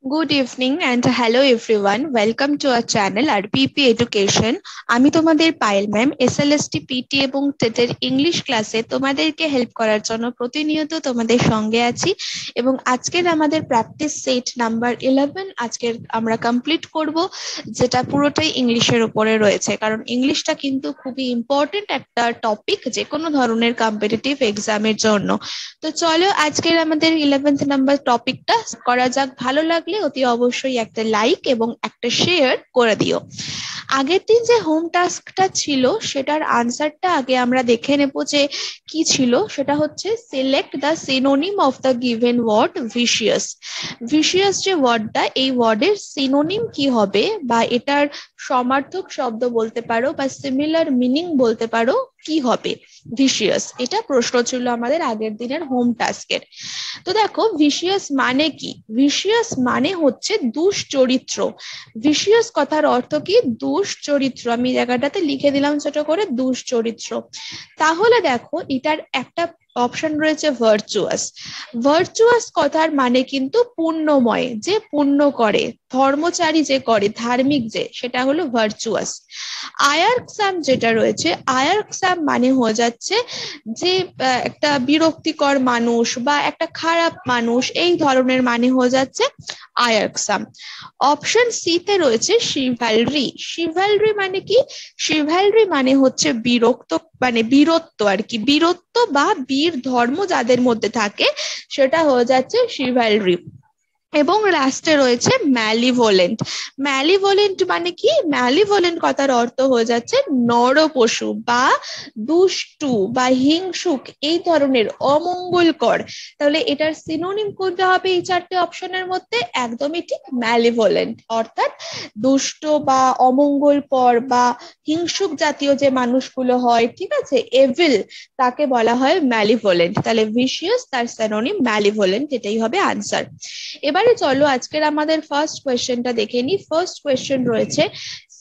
Good evening and hello everyone. Welcome to our channel RPP Education. আমি তোমাদের Payel ma'am SLST PT এবং টেটের English ক্লাসে তোমাদেরকে হেল্প করার জন্য প্রতিনিয়ত তোমাদের সঙ্গে আছি এবং আজকের আমাদের প্র্যাকটিস সেট নাম্বার 11 আজকের আমরা কমপ্লিট করব, যেটা পুরোটাই ইংলিশের উপরে রয়েছে। কারণ ইংলিশটা কিন্তু খুবই ইম্পর্টেন্ট একটা টপিক যে কোনো ধরনের কম্পিটিটিভ এক্সামের জন্য। তো চলো আজকের আমাদের 11th নাম্বার টপিকটা করা যাক। ভালো লাগলে অতি অবশ্যই একটা লাইক এবং একটা শেয়ার করে দিও। আগের দিন যে হোম টাস্কটা ছিল সেটার আনসারটা আগে আমরা দেখে নেব যে কি ছিল। সেটা হচ্ছে select the synonym of the given word vicious. Vicious যে ওয়ার্ডটা, এই ওয়ার্ডের সিনোনিম কি হবে বা এটার সমার্থক শব্দ বলতে পারো বা সিমিলার মিনিং বলতে পারো কি হবে ভিশিয়াস। এটা প্রশ্ন ছিল আমাদের আগের দিনের হোম টাস্কের। তো দেখো ভিশিয়াস মানে কি? ভিশিয়াস মানে হচ্ছে দুশ্চরিত্র। ভিশিয়াস কথার অর্থ কি? দুশ্চরিত্র। আমি জায়গাটাতে লিখে দিলাম ছোট করে, দুশ্চরিত্র। তাহলে দেখো এটার একটা অপশন রয়েছে ভার্চুয়াস। ভার্চুয়াস কথার মানে কিন্তু পুণ্যময়, যে পুণ্য করে, ধর্মচারী যে করে, ধার্মিক যে, সেটা হলো ভার্চুয়াস। আয়ার্কসাম যেটা রয়েছে, আয়ার্কসাম মানে হয়ে যাচ্ছে যে একটা বিরক্তিকর মানুষ বা একটা খারাপ মানুষ, এই ধরনের মানে হয়ে যাচ্ছে আয়ার্কসাম। অপশন সি তে রয়েছে শিভালরি। শিভালরি মানে কি? শিভালরি মানে হচ্ছে বিরক্ত, মানে বীরত্ব আর কি, বীরত্ব বা বীর ধর্ম যাদের মধ্যে থাকে সেটা হয়ে যাচ্ছে শিভালরি। এবং লাস্টে রয়েছে ম্যালিভোলেন্ট। ম্যালিভোলেন্ট মানে কি? ম্যালিভোলেন্ট কথার অর্থ হয়ে যাচ্ছে নরপশু বা দুষ্টু বা হিংসুক, এই ধরনের অমঙ্গলকর। তাহলে এটার সিনোনিম কোনটা হবে এই চারটে অপশনের মধ্যে? একদমই ঠিক, ম্যালিভোলেন্ট। অর্থাৎ দুষ্ট বা অমঙ্গলকর বা হিংসুক জাতীয় যে মানুষগুলো হয়, ঠিক আছে, এভিল, তাকে বলা হয় ম্যালিভোলেন্ট। তাহলে ভিশিয়াস তার সিনোনিম ম্যালিভোলেন্ট, এটাই হবে আনসার। এবারে চলো আজকের আমাদের ফার্স্ট কোয়েশ্চেনটা দেখে নিই। ফার্স্ট কোয়েশ্চেন রয়েছে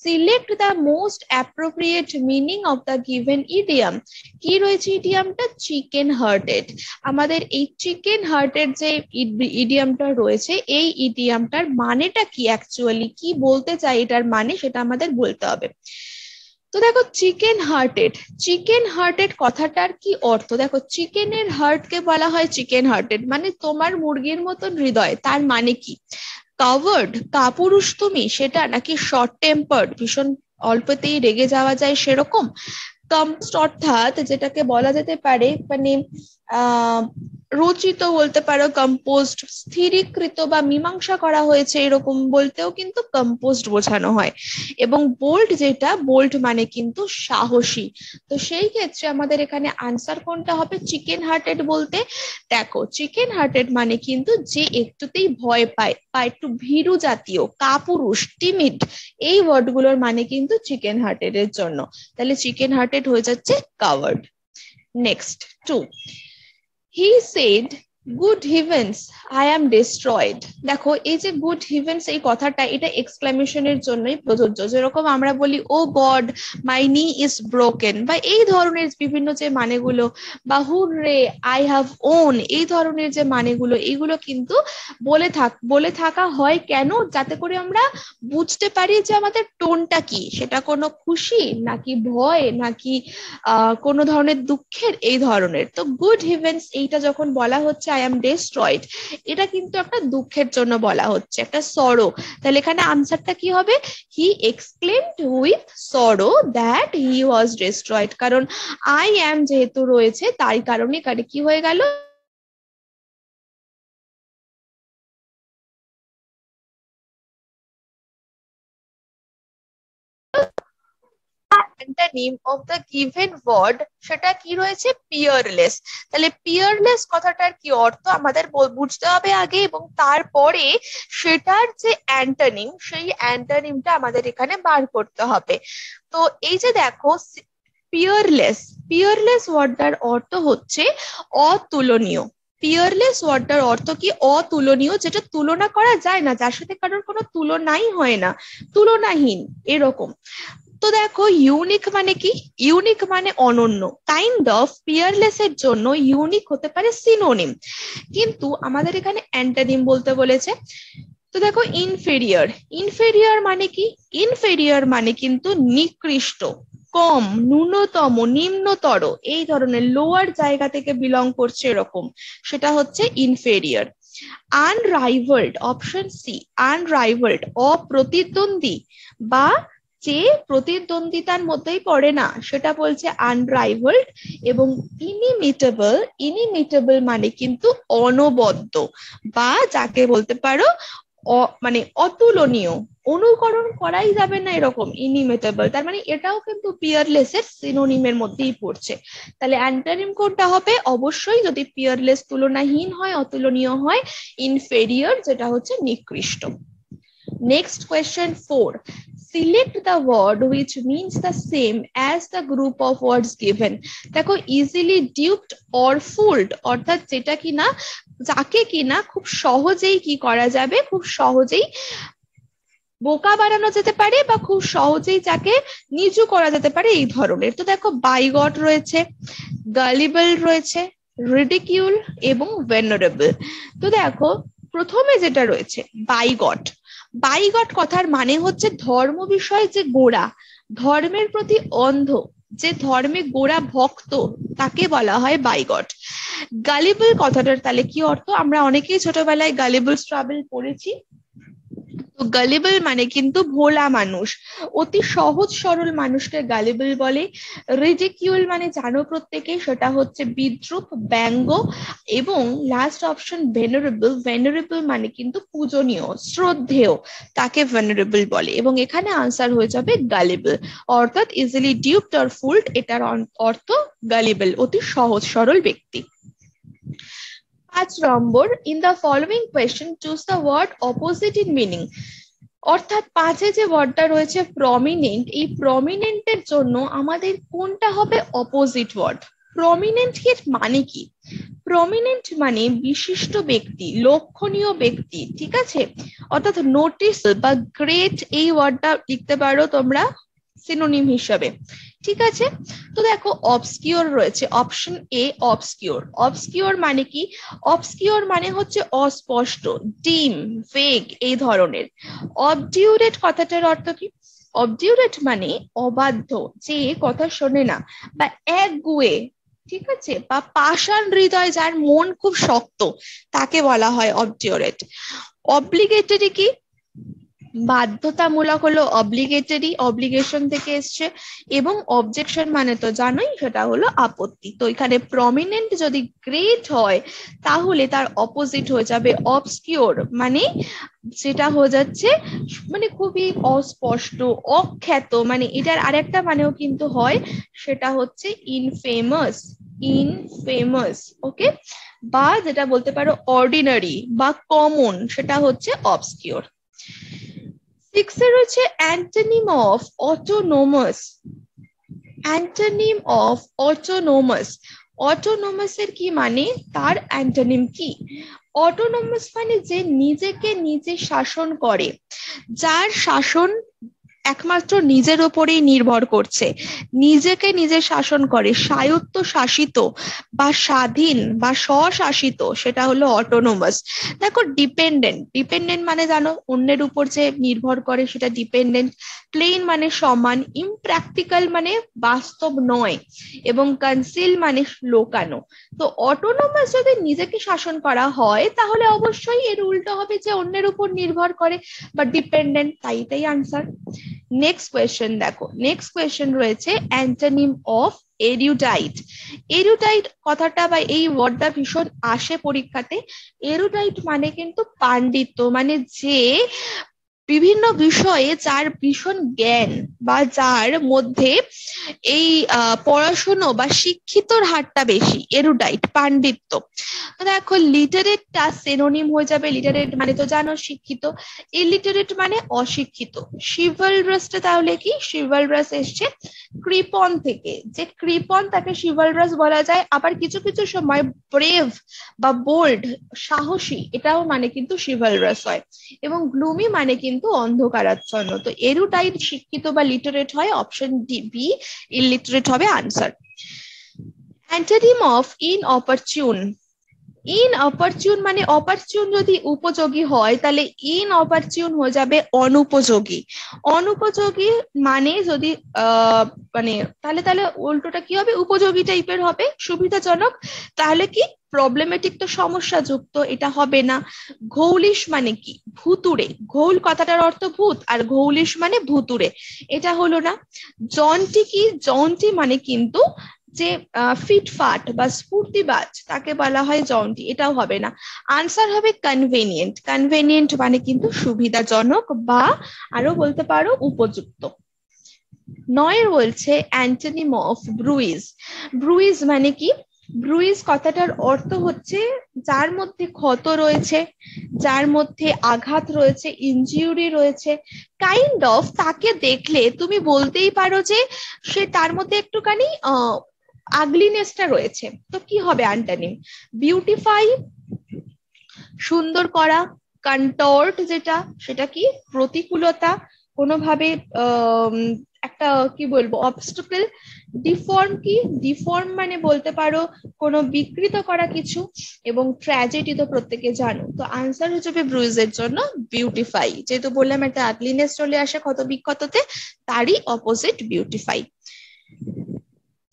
select the most appropriate meaning of the given idiom. কি রয়েছে ইডিয়ামটা? Chicken hearted. আমাদের এই চিকেন হার্টেড যে ইডিয়ামটা রয়েছে, এই ইডিয়ামটার মানেটা কি, অ্যাকচুয়ালি কি বলতে চাই এটার মানে, সেটা আমাদের বলতে হবে। তো দেখো চিকেন হার্টেড, চিকেন হার্টেড কথাটার কি অর্থ? দেখো চিকেনের হার্টকে বলা হয় চিকেন হার্টেড, মানে তোমার মুরগির মতন হৃদয়। তার মানে কি? কাভার্ড, কাপুরুষ তুমি সেটা, নাকি শর্ট টেম্পার্ড, ভীষণ অল্পতেই রেগে যাওয়া যায় সেরকম? কম্পোস্ট অর্থাৎ যেটাকে বলা যেতে পারে মানে আহ রচিত বলতে পারো, কম্পোস্ট স্থিরীকৃত বা মীমাংসা করা হয়েছে এরকম বলতেও কিন্তু কম্পোস্ট বোঝানো হয়। এবং বোল্ড, যেটা বোল্ড মানে কিন্তু সাহসী। তো সেই ক্ষেত্রে আমাদের এখানে আনসার কোনটা হবে চিকেন হার্টেড বলতে? দেখো চিকেন হার্টেড মানে কিন্তু যে একটুতেই ভয় পায় বা একটু ভীরু জাতীয়, কাপুরুষ, টিমিড, এই ওয়ার্ডগুলোর মানে কিন্তু চিকেন হার্টেড এর জন্য। তাহলে চিকেন হার্টেড হয়ে যাচ্ছে covered. Next 2, he said good heavens I am destroyed. দেখো এই যে গুড হিভেন্স এই কথাটা, এটা এক্সক্লামেশনের জন্যই প্রযোজ্য। যেরকম আমরা বলি ও গড মাই নি ইজ ব্রোকেন, বা এই ধরনের বিভিন্ন যে মানেগুলো, বা হুররে আই হ্যাভ ওন, এই ধরনের যে মানেগুলো, এইগুলো কিন্তু বলে থাকা হয় কেন? যাতে করে আমরা বুঝতে পারি যে আমাদের টোনটা কি, সেটা কোনো খুশি নাকি ভয় নাকি কোনো ধরনের দুঃখের, এই ধরনের। তো গুড হিভেন্স এইটা যখন বলা হচ্ছে আই এম ডিস্ট্রয়েড, এটা কিন্তু একটা দুঃখের জন্য বলা হচ্ছে, একটা সরো। তাহলে এখানে আনসারটা কি হবে? He exclaimed with sorrow that he was destroyed. কারণ আই অ্যাম যেহেতু রয়েছে, তাই কারণে কি হয়ে গেল? Antonym of the given word সেটা কি রয়েছে? পিয়ারলেস। তাহলে পিয়ারলেস কথাটার কি অর্থ আমাদের বুঝতে হবে আগে, এবং তারপরে সেটার যে অ্যান্টোনিম, সেই অ্যান্টোনিমটা আমাদের এখানে বার করতে হবে। তো এই যে দেখো পিয়ারলেস, পিয়ারলেস ওয়ার্ডটার অর্থ হচ্ছে অতুলনীয়। পিয়ারলেস ওয়ার্ডটার অর্থ কি? অতুলনীয়, যেটা তুলনা করা যায় না, যার সাথে কারোর কোনো তুলনাই হয় না, তুলনাহীন, এরকম। তো দেখো ইউনিক মানে কি? ইউনিক মানে অনন্য। কাইন্ড অফ পিয়ারলেস এর জন্য ইউনিক হতে পারে সিনোনিম, কিন্তু আমাদের এখানে অ্যান্টোনিম বলতে বলেছে। তো দেখো ইনফেরিয়র, ইনফেরিয়র মানে কি? ইনফেরিয়র মানে কিন্তু নিকৃষ্ট, কম, ন্যূনতম, নিম্নতর, এই ধরনের লোয়ার জায়গা থেকে বিলং করছে এরকম, সেটা হচ্ছে ইনফেরিয়র। আনরাইভালড, অপশন সি, আনরাইভালড, অপ্রতিদ্বন্দ্বী বা যে প্রতিদ্বন্দ্বিতার মধ্যেই পড়ে না সেটা বলছে আনরাইভালড। এবং ইনিমিটেবল, ইনিমিটেবল মানে কিন্তু অনবদ্য বা যাকে বলতে পারো মানে অতুলনীয়, অনুকরণ করাই যাবে না এরকম, ইনিমিটেবল। তার মানে এটাও কিন্তু পিয়ারলেস এর সিনোনিমের মধ্যেই পড়ছে। তাহলে অ্যান্টোনিম কোনটা হবে? অবশ্যই যদি পিয়ারলেস তুলনাহীন হয়, অতুলনীয় হয়, ইনফেরিয়র, যেটা হচ্ছে নিকৃষ্ট। Next question 4, select the word which means the same as the group of words given। দেখো easily duped or fooled, অর্থাৎ যেটা কিনা, যাকে কিনা খুব সহজেই কি করা যাবে, খুব সহজেই বোকা বানানো যেতে পারে বা খুব সহজেই যাকে নিচু করা যেতে পারে, এই ধরনের। তো দেখো বাইগট রয়েছে, গালিবল রয়েছে, রিডিকিউল এবং ভেনারেবল। তো দেখো প্রথমে যেটা রয়েছে বাইগট, বাইগট কথার মানে হচ্ছে ধর্ম বিষয়ে যে গোঁড়া, ধর্মের প্রতি অন্ধ, যে ধর্মে গোঁড়া ভক্ত, তাকে বলা হয় বাইগট। গালিবল কথাটার তাহলে কি অর্থ? আমরা অনেকেই ছোটবেলায় গালিবল ট্রাভেল পড়েছি। তো গালিবল মানে কিন্তু ভোলা মানুষ, অতি সহজ সরল মানুষকে গালিবল বলে। রিডিকিউল মানে জানো প্রত্যেকে, সেটা হচ্ছে বিদ্রূপ, ব্যঙ্গ। এবং লাস্ট অপশন ভেনারেবল, ভেনারেবল মানে কিন্তু পূজনীয়, শ্রদ্ধেয়, তাকে ভেনারেবল বলে। এবং এখানে আনসার হয়ে যাবে গালিবল, অর্থাৎ ইজিলি ডিউপড অর ফুলড, এটার অর্থ গালিবল, অতি সহজ সরল ব্যক্তি। 5 number, in the following question choose the word opposite in meaning. অর্থাৎ 5-এ যে ওয়ার্ডটা রয়েছে প্রমিনেন্ট, এই প্রমিনেন্টের জন্য আমাদের কোনটা হবে অপোজিট ওয়ার্ড? প্রমিনেন্ট এর মানে কি? প্রমিনেন্ট মানে বিশিষ্ট ব্যক্তি, লক্ষণীয় ব্যক্তি, ঠিক আছে? অর্থাৎ নোটিস বা গ্রেট, এই ওয়ার্ডটা লিখতে পারো তোমরা সিনোনিম হিসাবে, ঠিক আছে? তো দেখো অবস্কিওর রয়েছে, অপশন এ অবস্কিওর। অবস্কিওর মানে কি? অবস্কিওর মানে হচ্ছে অস্পষ্ট, ডিম, ভেগ, এই ধরনের। অবডিউরেট কথাটার অর্থ কি? অবডিউরেট মানে অবাধ্য, যে কথা শোনে না, বা একগুঁয়ে, ঠিক আছে? বা পাষাণ হৃদয়, যার মন খুব শক্ত, তাকে বলা হয় অবডিউরেট। অব্লিগেটরি কি? বাধ্যতামূলক হলো অব্লিগেটরি, অব্লিগেশন থেকে এসছে। এবং অবজেকশন মানে তো জানোই, সেটা হলো আপত্তি। তো এখানে প্রমিনেন্ট যদি গ্রেট হয় তাহলে তার অপোজিট হয়ে যাবে অবস্কিওর, মানে সেটা হয়ে যাচ্ছে মানে খুবই অস্পষ্ট, অখ্যাত। মানে এটার আরেকটা মানেও কিন্তু হয়, সেটা হচ্ছে ইনফেমাস, ইনফেমাস, ওকে? বা যেটা বলতে পারো অর্ডিনারি বা কমন, সেটা হচ্ছে অবস্কিওর। 6 এ রয়েছে antonym of autonomous. Antonym of autonomous, autonomous এর কি মানে, তার অ্যান্টোনিম কি? অটোনোমাস মানে যে নিজেকে নিজে শাসন করে, যার শাসন একমাত্র নিজের ওপরেই নির্ভর করছে, নিজেকে নিজে শাসন করে, স্বায়ত্ত শাসিত বা স্বাধীন বা স্বশাসিত, সেটা হলো অটোনোমাস। দেখো ডিপেন্ডেন্ট, ডিপেন্ডেন্ট মানে জানো অন্যের উপর যে নির্ভর করে, সেটা ডিপেন্ডেন্ট। প্লেন মানে সমান, ইমপ্র্যাকটিক্যাল মানে বাস্তব নয়, এবং কনসিল মানে লোকানো। তো অটোনোমাস যদি নিজেকে শাসন করা হয় তাহলে অবশ্যই এর উল্টো হবে যে অন্যের উপর নির্ভর করে বা ডিপেন্ডেন্ট, তাই আনসার। নেক্সট কোয়েশ্চেন দেখো, নেক্সট কোয়েশ্চেন রয়েছে অ্যান্টোনিম অফ এরুডাইট। এরুডাইট কথাটা বা এই ওয়ার্ডটা ভীষণ আসে পরীক্ষাতে। এরুডাইট মানে কিন্তু পাণ্ডিত্য, মানে যে বিভিন্ন বিষয়ে যার ভীষণ জ্ঞান বা যার মধ্যে এই পড়াশুনো বা শিক্ষিতর হারটা বেশি, এরুডাইট, পাণ্ডিত্য। দেখো লিটারেটটা সিনোনিম হয়ে যাবে, লিটারেট মানে তো জানো শিক্ষিত, ইলিটারেট মানে অশিক্ষিত। শিভালরাসটা তাহলে কি? শিভালরাস এসছে কৃপন থেকে, যে কৃপন তাকে শিভালরাস বলা যায়। আবার কিছু কিছু সময় ব্রেভ বা বোল্ড, সাহসী, এটাও মানে কিন্তু শিভালরাস হয়। এবং গ্লুমি মানে কিন্তু অন্ধকারাচ্ছন্ন। তো এরুডাইট শিক্ষিত বা লিটারেট হয়, অপশন ডি বি ইলিটারেট হবে answer. Antonym of inopportune. Inopportune মানে অপরচুন যদি উপযোগী হয় তাহলে ইনঅপরচুন হয়ে যাবে অনুপযোগী। অনুপযোগী মানে যদি মানে তাহলে তাহলে উল্টোটা কি হবে, উপযোগী টাইপের হবে, সুবিধাজনক। তাহলে কি প্রবলেমেটিক, তো সমস্যা যুক্ত, এটা হবে না। ঘৌলিশ মানে কি, ভুতুড়ে। ঘৌল কথাটার অর্থ ভূত, আর ঘৌলিশ মানে ভুতুড়ে, এটা হলো না। জন্টি কি, জন্টি মানে কিন্তু যে ফিটফাট বা স্ফূর্তিবাজ, তাকে বলা হয় জন্টি, এটাও হবে না। আনসার হবে কনভেনিয়েন্ট। কনভেনিয়েন্ট মানে কিন্তু সুবিধাজনক বা আরো বলতে পারো উপযুক্ত। 9 বলছে অ্যান্টোনিম অফ ব্রুইজ। ব্রুইজ মানে কি, ব্রুইজ কথাটার অর্থ হচ্ছে যার মধ্যে ক্ষত রয়েছে, যার মধ্যে আঘাত রয়েছে, ইনজিউরি রয়েছে, কাইন্ড অফ তাকে দেখলে তুমি বলতেই পারো যে সে তার মধ্যে একটুখানি আগলিনেসটা রয়েছে। তো কি হবে অ্যান্টোনিম? বিউটিফাই, সুন্দর করা। কন্টর্ট যেটা, সেটা কি প্রতিকূলতা, কোনোভাবে একটা কি বলবো অবস্টাকল। ডিফর্ম কি, ডিফর্ম মানে বলতে পারো কোনো বিকৃত করা কিছু। এবং ট্র্যাজেডি তো প্রত্যেকে জানো, তো আনসার হচ্ছে ব্রুইজের জন্য বিউটিফাই। যেহেতু বললাম একটা আগলিনেস চলে আসে ক্ষত বিক্ষততে, তারই opposite beautify.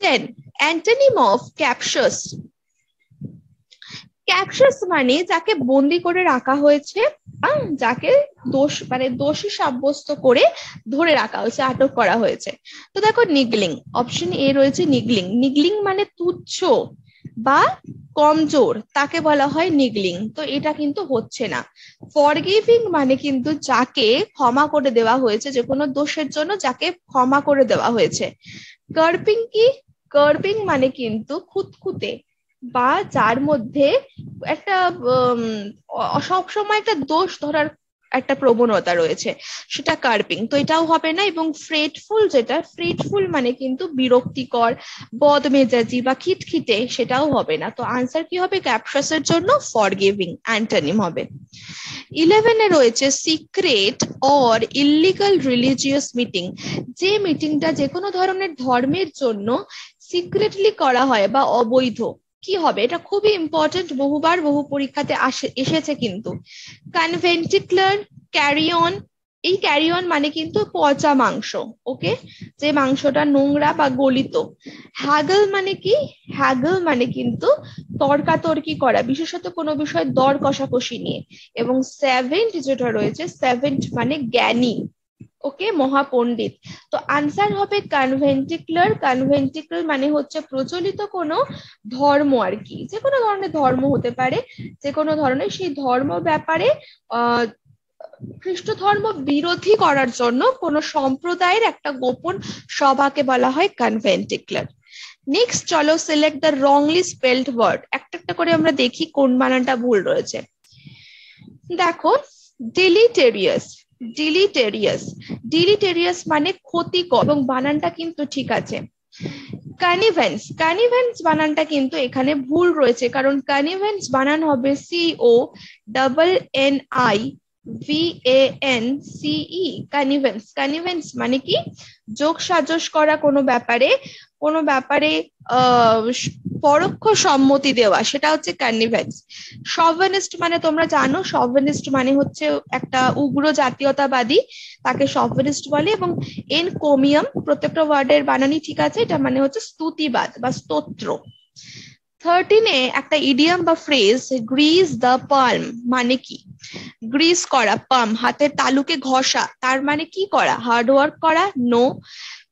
10 antonym of captious. Captious মানে যাকে বন্দি করে রাখা হয়েছে, যাকে দোষ মানে দোষী সাব্যস্ত করে ধরে রাখা হয়েছে, আটক করা হয়েছে। তো দেখো নিগলিং, অপশন এ রয়েছে নিগলিং। নিগলিং মানে তুচ্ছ বা কমজোর, তাকে বলা হয় নিগলিং, তো এটা কিন্তু হচ্ছে না। ফরগিভিং মানে কিন্তু যাকে ক্ষমা করে দেওয়া হয়েছে, যে কোনো দোষের জন্য যাকে ক্ষমা করে দেওয়া হয়েছে। কার্পিং কি, কার্পিং মানে কিন্তু খুঁতখুঁতে বা যার মধ্যে একটা সবসময় একটা দোষ ধরার একটা প্রবণতা রয়েছে, সেটা কার্পিং, তো এটাও হবে না। এবং ফ্রেটফুল, যেটা ফ্রেটফুল মানে কিন্তু বিরক্তিকর, বদমেজাজি বা খিটখিটে, সেটাও হবে না। তো আনসার কি হবে ক্যাপশাসের জন্য? ফরগিভিং, অ্যান্টোনিম হবে। 11 রয়েছে secret or illegal religious meeting. যে মিটিংটা যে কোনো ধরনের ধর্মের জন্য সিক্রেটলি করা হয় বা অবৈধ, কি হবে? এটা খুবই ইম্পর্টেন্ট, বহুবার বহু পরীক্ষাতে এসেছে কিন্তু। কনভেন্টিকুলার, ক্যারি অন। এই ক্যারি অন মানে কিন্তু পচা মাংস, ওকে, যে মাংসটা নোংরা বা গলিত। হ্যাগল মানে কি, হ্যাগল মানে কিন্তু তর্কাতর্কি করা, বিশেষত কোনো বিষয় দর কষাকষি নিয়ে। এবং সেভেন্ট যেটা রয়েছে, সেভেন্ট মানে জ্ঞানী, ওকে, মহাপণ্ডিত। তো আনসার হবে কনভেন্টিকুলার। কনভেন্টিকুলার মানে হচ্ছে প্রচলিত কোনো ধর্ম আর কি, যে কোনো ধরনের ধর্ম হতে পারে, যে কোনো ধরনের সেই ধর্ম ব্যাপারে আহ খ্রিস্ট ধর্ম বিরোধী করার জন্য কোন সম্প্রদায়ের একটা গোপন সভাকে বলা হয় কনভেন্টিকুলার। নেক্সট চলো, select the wrongly spelled word. একটা একটা করে আমরা দেখি কোন বানানটা ভুল রয়েছে। দেখো, ডিলিটেরিয়াস, ডিলিটেরিয়াস, ডিলিটেরিয়াস মানে ক্ষতিকর, এবং বানানটা কিন্তু ঠিক আছে। কানিভেন্স, কানিভেন্স বানানটা কিন্তু এখানে ভুল রয়েছে, কারণ কানিভেন্স বানান হবে CONNIVANCE, কানিভেন্স। কানিভেন্স মানে কি যোগ সাজস করা কোনো ব্যাপারে, কোনো ব্যাপারে পরোক্ষ সম্মতি দেওয়া, সেটা হচ্ছে কানিভেন্স। শভেনিস্ট মানে তোমরা জানো, শভেনিস্ট মানে হচ্ছে একটা উগ্র জাতীয়তাবাদী, তাকে শভেনিস্ট বলে। এবং এনকোমিয়াম, প্রত্যেকটা ওয়ার্ডের বানানই ঠিক আছে, এটা মানে হচ্ছে স্তুতিবাদ বা স্তোত্র। 13 একটা ইডিয়াম বা ফ্রেজ, গ্রিজ দ্য পাল্ম মানে কি? গ্রিস করা, পাম হাতের তালুকে ঘষা, তার মানে কি করা? হার্ড ওয়ার্ক করা, নো।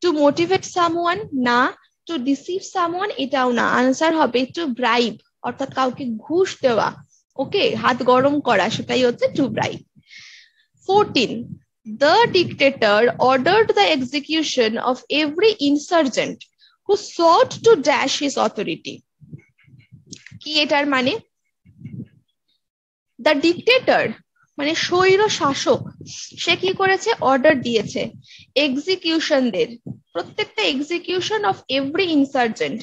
টু মোটিভেট সামওয়ান, না। টু ডিসিভ সামওয়ান, এটাও না। আনসার হবে টু ব্রাইব, অর্থাৎ কাউকে ঘুষ দেওয়া, ওকে, হাত গরম করা, সেটাই হচ্ছে two bribe. 14 the dictator ordered the execution of every insurgent who sought to dash his authority. কি এটার মানে? দ্য ডিক্টেটর মানে স্বৈর শাসক, সে কি করেছে? অর্ডার দিয়েছে এক্সিকিউশনদের, প্রত্যেকটা এক্সিকিউশন অফ এভরি ইনসার্জেন্ট,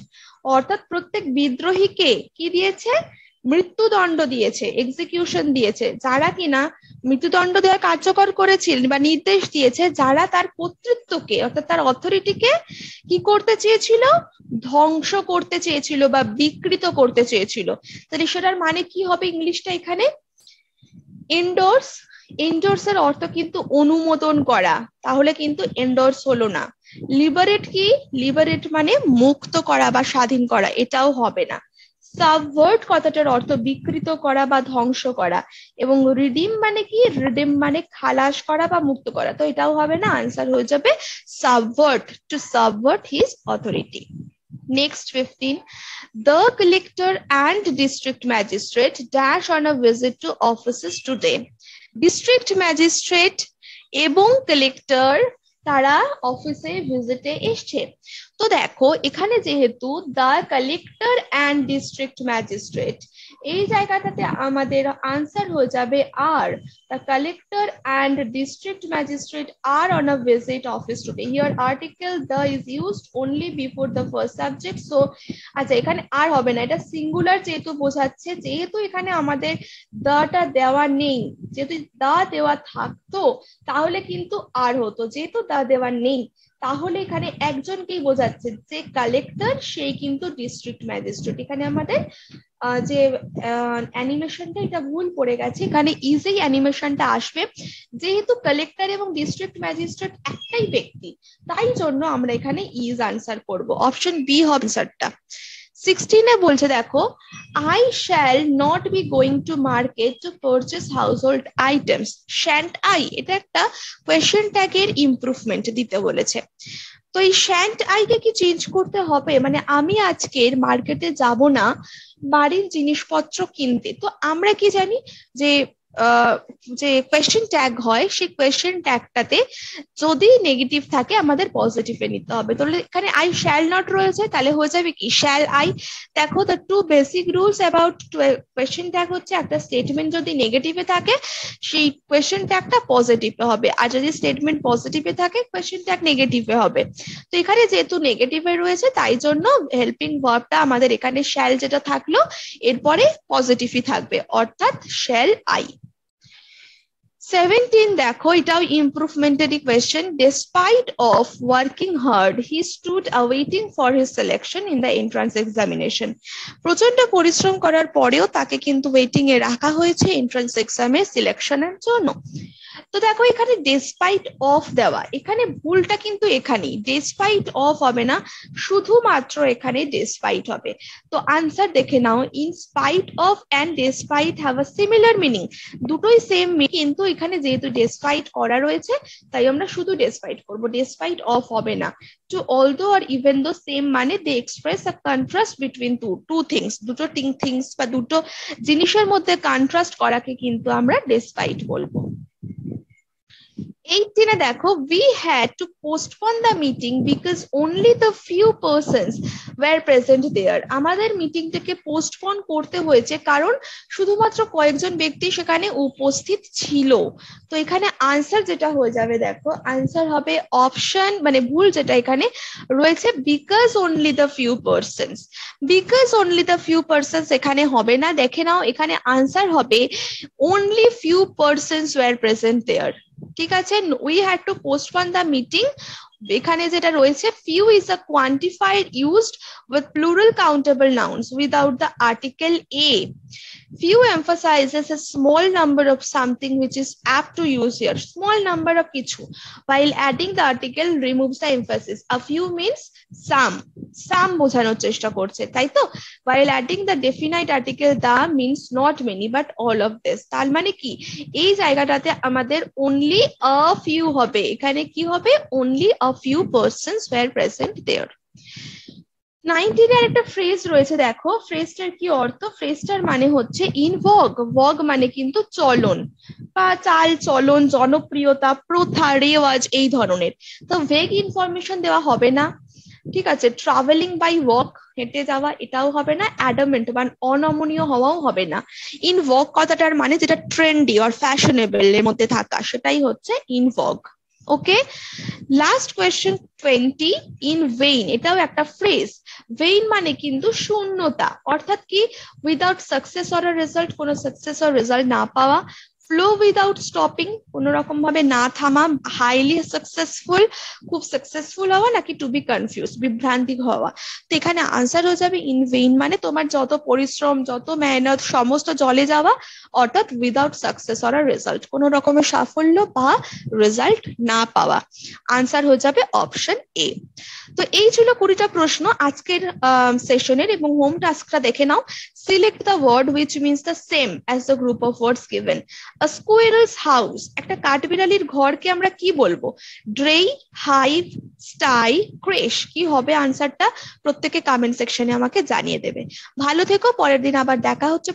অর্থাৎ প্রত্যেক বিদ্রোহীকে কি দিয়েছে? মৃত্যুদণ্ড দিয়েছে, এক্সিকিউশন দিয়েছে, যারা কিনা মৃত্যুদণ্ড দেওয়া কার্যকর করেছিলেন বা নির্দেশ দিয়েছে, যারা তার কর্তৃত্বকে অর্থাৎ তার অথরিটিকে কি করতে চেয়েছিল, ধ্বংস করতে চেয়েছিল বা বিকৃত করতে চেয়েছিল। তাহলে সেটার মানে কি হবে ইংলিশটা এখানে? এন্ডোর্স। এন্ডোর্স এর অর্থ কিন্তু অনুমোদন করা, তাহলে কিন্তু এন্ডোর্স হলো না। লিবারেট কি? লিবারেট মানে মুক্ত করা বা স্বাধীন করা, এটাও হবে না। সাবভার্ট কথাটার অর্থ বিকৃত করা বা ধ্বংস করা, এবং রিডিম মানে কি? রিডিম মানে খালাস করা বা মুক্ত করা, তো এটাও হবে না। আনসার হয়ে যাবে subvert, to subvert his authority. Next 15, the collector and district magistrate dash on a visit to offices today. District magistrate এবং collector তারা অফিসে ভিজিটে এসছে। তো দেখো এখানে যেহেতু the collector and district magistrate, এই জায়গাটাতে আমাদের আনসার হয়ে যাবে are. The collector and district magistrate are on a visit office today. Here article the is used only before the first subject. So আচ্ছা, এখানে আর হবে না, এটা সিঙ্গুলার যেহেতু বোঝাচ্ছে, যেহেতু এখানে আমাদের দাটা দেওয়া নেই, যেহেতু দা দেওয়া থাকতো তাহলে কিন্তু আর হতো, যেহেতু দা দেওয়া নেই তাহলে এখানে একজনকেই বোঝাচ্ছে, যে কালেক্টর সেই কিন্তু ডিস্ট্রিক্ট ম্যাজিস্ট্রেট। এখানে আমাদের যে অ্যানিমেশনটা এটা ভুল পড়ে গেছে, এখানে ইজি অ্যানিমেশনটা আসবে, যেহেতু কালেক্টর এবং ডিস্ট্রিক্ট ম্যাজিস্ট্রেট একটাই ব্যক্তি, তাই জন্য আমরা এখানে ইজ আনসার করব। অপশন বি হবে আনসারটা। 16 বলছে দেখো, I shall not be going to market to purchase household items. Shan't I? এটা একটা কোয়েশ্চেন ট্যাগের ইমপ্রুভমেন্ট দিতে বলেছে। তো এই শ্যান্ট আই কে কি চেঞ্জ করতে হবে, মানে আমি আজকের মার্কেটে যাব না বাড়ির জিনিসপত্র কিনতে। তো আমরা কি জানি যে যে কোয়েশ্চেন ট্যাগ হয়, সেই কোয়েশ্চেন ট্যাগটাতে যদি নেগেটিভ থাকে আমাদের পজিটিভে নিতে হবে। তাহলে এখানে আই শ্যাল নট রয়েছে, তাহলে হয়ে যাবে কি শ্যাল আই। দেখো the two basic rules about question tag হচ্ছে, একটা স্টেটমেন্ট যদি নেগেটিভে থাকে সেই কোয়েশ্চেন ট্যাগটা পজিটিভে হবে, আর যদি স্টেটমেন্ট পজিটিভে থাকে কোয়েশ্চেন ট্যাগ নেগেটিভে হবে। তো এখানে যেহেতু নেগেটিভে রয়েছে তাই জন্য হেল্পিং ভার্বটা আমাদের এখানে শ্যাল যেটা থাকলো এরপরে পজিটিভই থাকবে, অর্থাৎ শ্যাল আই। 17 দেখো, এটাও ইমপ্রুভমেন্টেরই question. Despite of working hard, he stood awaiting for his selection in the entrance examination. প্রচন্ড পরিশ্রম করার পরেও তাকে কিন্তু ওয়েটিং এ রাখা হয়েছে এন্ট্রান্স এক্সামে সিলেকশনের জন্য। তো দেখো এখানে ডেসপাইট অফ দেওয়া, এখানে ভুলটা কিন্তু এখানেই, ডেসপাইট অফ হবে না, শুধুমাত্র এখানে ডেসপাইট হবে। তো আনসার দেখে নাও, in spite of and despite have a similar meaning, দুটোই সেম মিনিং, কিন্তু এখানে যেহেতু ডেসপাইট করা রয়েছে তাই আমরা শুধু ডেসপাইট করব, ডেসপাইট অফ হবে না। টু অলদো আর ইভেন দো সেম মানে they express a contrast between two things, দুটো থিংস বা দুটো জিনিসের মধ্যে কন্ট্রাস্ট করাকে কিন্তু আমরা ডেসপাইট বলবো। 18 দেখো, we had to postpone the meeting because only the few persons were present there. আমাদের মিটিংটাকে পোস্টপোন করতে হয়েছে কারণ শুধুমাত্র কয়েকজন ব্যক্তি সেখানে উপস্থিত ছিল। তো এখানে আনসার যেটা হয়ে যাবে, দেখো আনসার হবে অপশন, মানে ভুল যেটা এখানে রয়েছে, because only the few persons. Because only the few persons এখানে হবে না, দেখে নাও এখানে আনসার হবে only few persons were present there। ঠিক আছে, we had to postpone the meeting, এখানে যেটা রয়েছে few is a quantified used with plural countable nouns without the article a. Few emphasizes a small number of something which is apt to use here, small number of কিছু, while adding the article removes the emphasis. A few means some বোঝানোর চেষ্টা করছে, তাই তো? while adding the definite article the means not many but all of this। তার মানে কি, এই জায়গাটাতে আমাদের only a few হবে, এখানে কি হবে, only a few persons were present there। 19 এর একটা ফ্রেজ রয়েছে, দেখো ফ্রেজটার কি অর্থ। ফ্রেজটার মানে হচ্ছে ইন ভগ, ভগ মানে কিন্তু চলন বা চাল চলন, জনপ্রিয়তা, প্রথা, রেওয়াজ, এই ধরনের। তো ভেগ ইনফরমেশন দেওয়া হবে না, ঠিক আছে। ট্রাভেলিং বাই ওয়াক, হেঁটে যাওয়া, এটাও হবে না। অ্যাডামেন্ট মানে অনমনীয় হওয়াও হবে না। ইন ভগ কথাটার মানে যেটা ট্রেন্ডি আর ফ্যাশনেবল এর মধ্যে থাকা, সেটাই হচ্ছে ইন ভগ। ওকে, লাস্ট কোয়েশ্চেন 20, ইন ভেইন, এটাও একটা ফ্রেজ। ভেইন মানে কিন্তু শূন্যতা, অর্থাৎ কি উইদাউট সাকসেস অর রেজাল্ট, কোনো সাকসেস অর রেজাল্ট না পাওয়া। ফ্লো উইদাউট স্টপিং, কোন রকম ভাবে না থামা। হাইলি সাকসেসফুল, খুব সাকসেসফুল হওয়া, নাকি টু বি কনফিউজ, বিভ্রান্তি হওয়া। তো এখানে আনসার হয়ে যাবে ইন ভেইন মানে তোমার যত পরিশ্রম, যত মেহনত সমস্ত জলে যাওয়া, অর্থাৎ উইদাউট সাকসেস অর রেজাল্ট, কোন রকমের সাফল্য বা রেজাল্ট না পাওয়া। আনসার হয়ে যাবে অপশন এ। তো এই ছিল 20টা প্রশ্ন আজকের সেশনের, এবং হোম টাস্কটা দেখে নাও। Select the word which means the same as the group of words given. A squirrel's house, একটা কাঠবিড়ালির ঘরকে আমরা কি বলবো? Drey, hive, sty, creche. কি হবে আনসারটা? প্রত্যেকে কমেন্ট সেকশনে আমাকে জানিয়ে দেবে। ভালো থেকো, পরের দিন আবার দেখা হচ্ছে।